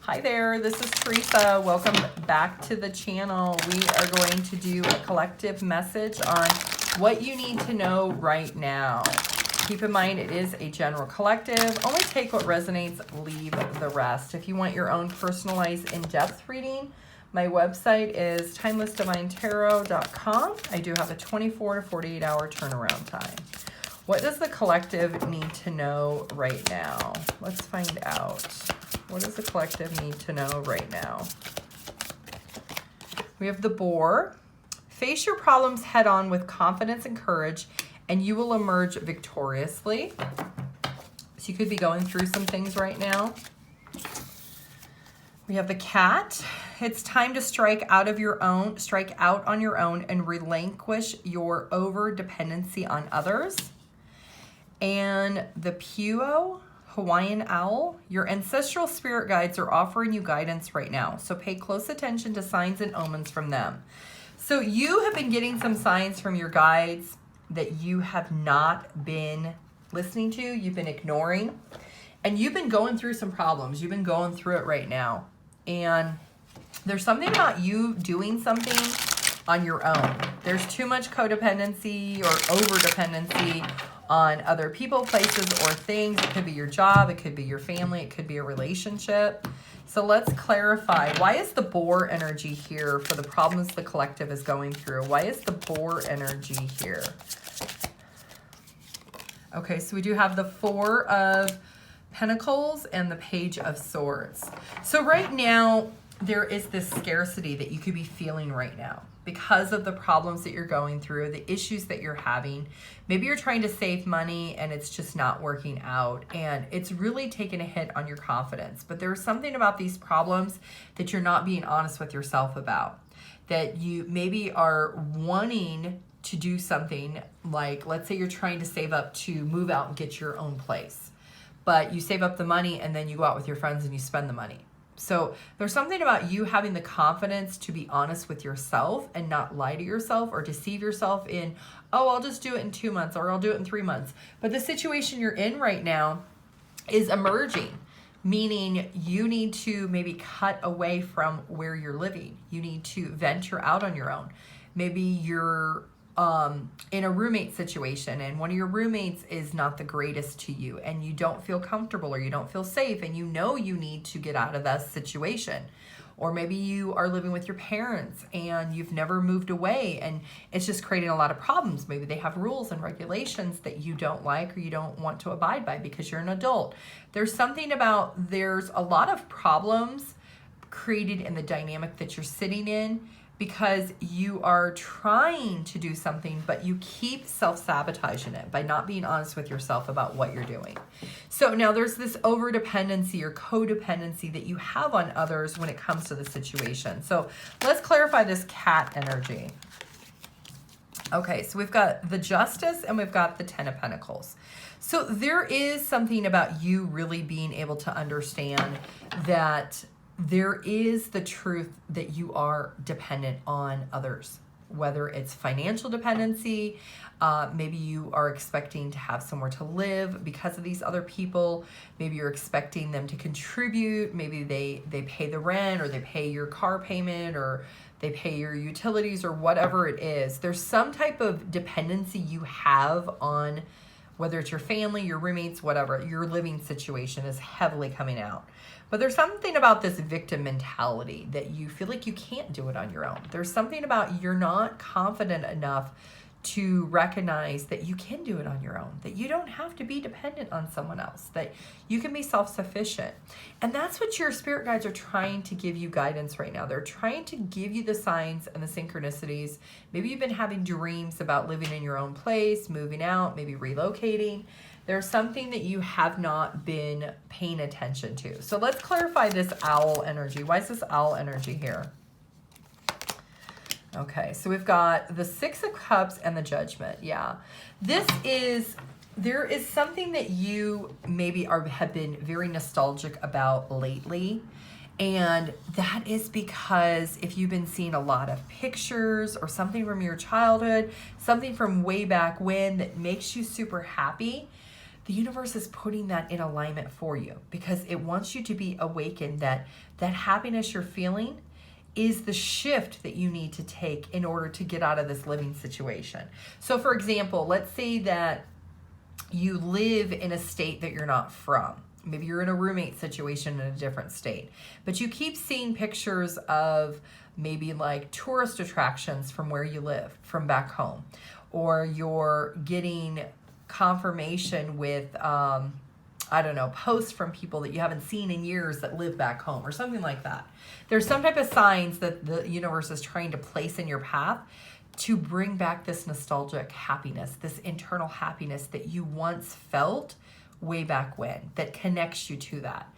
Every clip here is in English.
Hi there, this is Teresa. Welcome back to the channel. We are going to do a collective message on what you need to know right now. Keep in mind it is a general collective. Only take what resonates, leave the rest. If you want your own personalized in-depth reading, my website is TimelessDivineTarot.com. I do have a 24 to 48 hour turnaround time. What does the collective need to know right now? Let's find out. What does the collective need to know right now? We have the Boar. Face your problems head on with confidence and courage, and you will emerge victoriously. So you could be going through some things right now. We have the Cat. It's time to strike out on your own and relinquish your over-dependency on others. And the Puo, Hawaiian Owl, your ancestral spirit guides are offering you guidance right now. So pay close attention to signs and omens from them. So you have been getting some signs from your guides that you have not been listening to, you've been ignoring, and you've been going through some problems. You've been going through it right now. And there's something about you doing something on your own. There's too much codependency or over-dependency on other people, places, or things. It could be your job, it could be your family, it could be a relationship. So let's clarify. Why is the Boar energy here for the problems the collective is going through? Why is the Boar energy here? Okay, so we do have the Four of Pentacles and the Page of Swords. So right now, there is this scarcity that you could be feeling right now because of the problems that you're going through, the issues that you're having. Maybe you're trying to save money and it's just not working out, and it's really taking a hit on your confidence. But there's something about these problems that you're not being honest with yourself about, that you maybe are wanting to do something like, let's say you're trying to save up to move out and get your own place, but you save up the money and then you go out with your friends and you spend the money. So there's something about you having the confidence to be honest with yourself and not lie to yourself or deceive yourself in, oh, I'll just do it in 2 months or I'll do it in 3 months. But the situation you're in right now is emerging, meaning you need to maybe cut away from where you're living. You need to venture out on your own. Maybe you're in a roommate situation and one of your roommates is not the greatest to you and you don't feel comfortable or you don't feel safe and you know you need to get out of that situation. Or maybe you are living with your parents and you've never moved away and it's just creating a lot of problems. Maybe they have rules and regulations that you don't like or you don't want to abide by because you're an adult. There's something about, there's a lot of problems created in the dynamic that you're sitting in because you are trying to do something, but you keep self-sabotaging it by not being honest with yourself about what you're doing. So now there's this over-dependency or codependency that you have on others when it comes to the situation. So let's clarify this Cat energy. Okay, so we've got the Justice and we've got the Ten of Pentacles. So there is something about you really being able to understand that there is the truth that you are dependent on others, whether it's financial dependency, maybe you are expecting to have somewhere to live because of these other people, maybe you're expecting them to contribute, maybe they pay the rent or they pay your car payment or they pay your utilities or whatever it is. There's some type of dependency you have on, whether it's your family, your roommates, whatever, your living situation is heavily coming out. But there's something about this victim mentality that you feel like you can't do it on your own. There's something about you're not confident enough to recognize that you can do it on your own, that you don't have to be dependent on someone else, that you can be self-sufficient. And that's what your spirit guides are trying to give you guidance right now. They're trying to give you the signs and the synchronicities. Maybe you've been having dreams about living in your own place, moving out, maybe relocating. There's something that you have not been paying attention to. So let's clarify this Owl energy. Why is this Owl energy here? Okay, so we've got the Six of Cups and the Judgment. Yeah, there is something that you maybe have been very nostalgic about lately. And that is because if you've been seeing a lot of pictures or something from your childhood, something from way back when that makes you super happy, the universe is putting that in alignment for you because it wants you to be awakened that that happiness you're feeling is the shift that you need to take in order to get out of this living situation. So for example, let's say that you live in a state that you're not from. Maybe you're in a roommate situation in a different state, but you keep seeing pictures of maybe like tourist attractions from where you live, from back home, or you're getting confirmation with, I don't know, posts from people that you haven't seen in years that live back home or something like that. There's some type of signs that the universe is trying to place in your path to bring back this nostalgic happiness, this internal happiness that you once felt way back when, that connects you to that.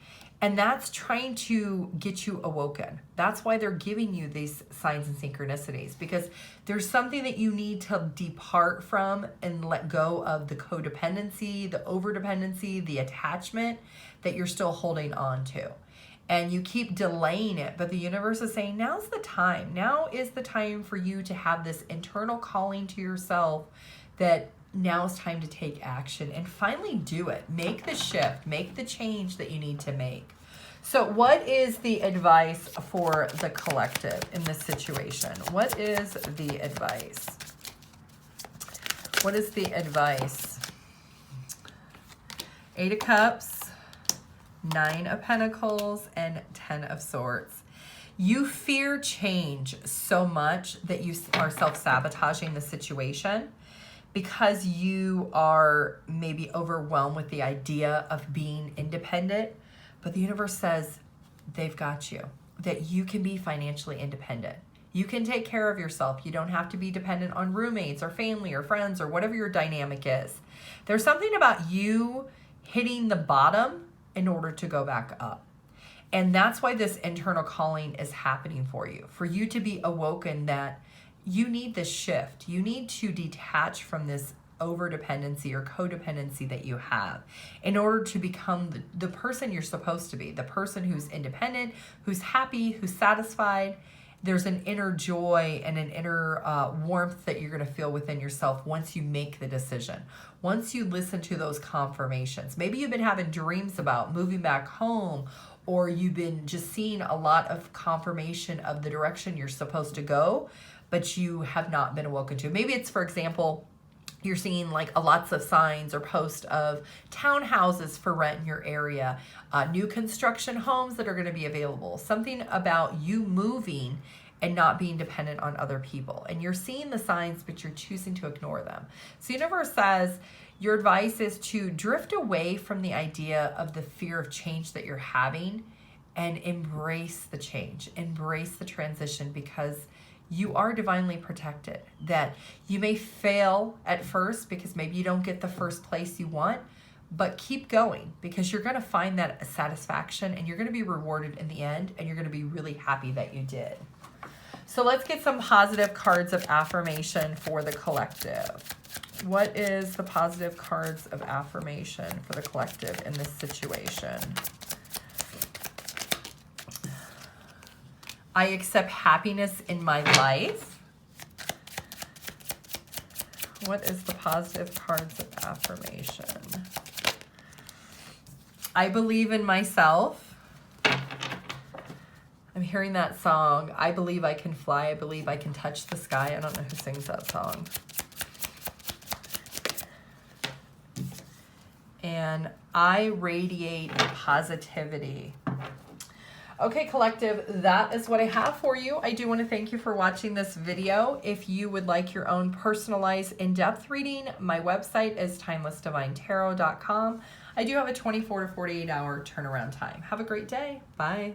And that's trying to get you awoken. That's why they're giving you these signs and synchronicities, because there's something that you need to depart from and let go of the codependency, the overdependency, the attachment that you're still holding on to. And you keep delaying it, but the universe is saying, now's the time. Now is the time for you to have this internal calling to yourself that now is time to take action and finally do it. Make the shift, make the change that you need to make. So what is the advice for the collective in this situation? What is the advice? What is the advice? 8 of Cups, 9 of Pentacles, and 10 of Swords. You fear change so much that you are self-sabotaging the situation, because you are maybe overwhelmed with the idea of being independent. But the universe says they've got you, that you can be financially independent. You can take care of yourself. You don't have to be dependent on roommates or family or friends or whatever your dynamic is. There's something about you hitting the bottom in order to go back up. And that's why this internal calling is happening for you to be awoken that you need this shift. You need to detach from this overdependency or codependency that you have in order to become the person you're supposed to be, the person who's independent, who's happy, who's satisfied. There's an inner joy and an inner warmth that you're going to feel within yourself once you make the decision. Once you listen to those confirmations. Maybe you've been having dreams about moving back home, or you've been just seeing a lot of confirmation of the direction you're supposed to go, but you have not been awoken to. Maybe it's, for example, you're seeing like lots of signs or posts of townhouses for rent in your area, new construction homes that are going to be available, something about you moving and not being dependent on other people. And you're seeing the signs, but you're choosing to ignore them. So the universe says your advice is to drift away from the idea of the fear of change that you're having and embrace the change, embrace the transition, because you are divinely protected. That you may fail at first because maybe you don't get the first place you want, but keep going, because you're going to find that satisfaction and you're going to be rewarded in the end, and you're going to be really happy that you did. So let's get some positive cards of affirmation for the collective. What is the positive cards of affirmation for the collective in this situation? I accept happiness in my life. What is the positive cards of affirmation? I believe in myself. I'm hearing that song. I believe I can fly. I believe I can touch the sky. I don't know who sings that song. And I radiate positivity. Okay, collective, that is what I have for you. I do want to thank you for watching this video. If you would like your own personalized in-depth reading, my website is TimelessDivineTarot.com. I do have a 24 to 48 hour turnaround time. Have a great day. Bye.